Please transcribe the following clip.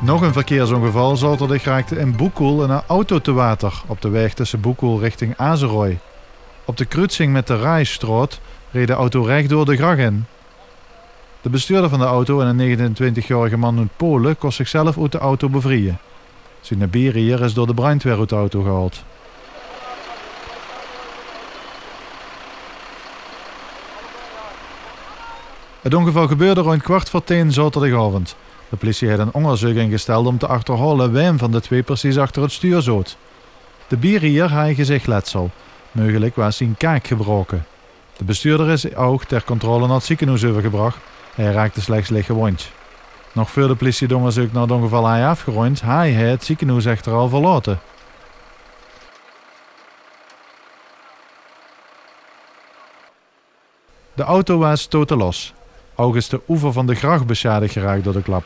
Nog een verkeersongeval zaterdag raakte in Boukoul een auto te water op de weg tussen Boukoul richting Azerooi. Op de kruising met de Rijsstraat reed de auto recht door de gracht in. De bestuurder van de auto, een 29-jarige man uit Polen, kon zichzelf uit de auto bevrijden. Zijn bierrier is door de brandweer uit de auto gehaald. Het ongeval gebeurde rond 9:15 zaterdagavond. De politie heeft een onderzoek ingesteld om te achterhalen wie van de twee precies achter het stuur zat. De bierrier had een gezichtletsel. Mogelijk was zijn kaak gebroken. De bestuurder is ook ter controle naar het ziekenhuis overgebracht. Hij raakte slechts licht gewond. Nog voor de politie het onderzoek naar het ongeval had afgerond, hij het ziekenhuis echter al verlaten. De auto was totaal los. Ook is de oever van de gracht beschadigd geraakt door de klap.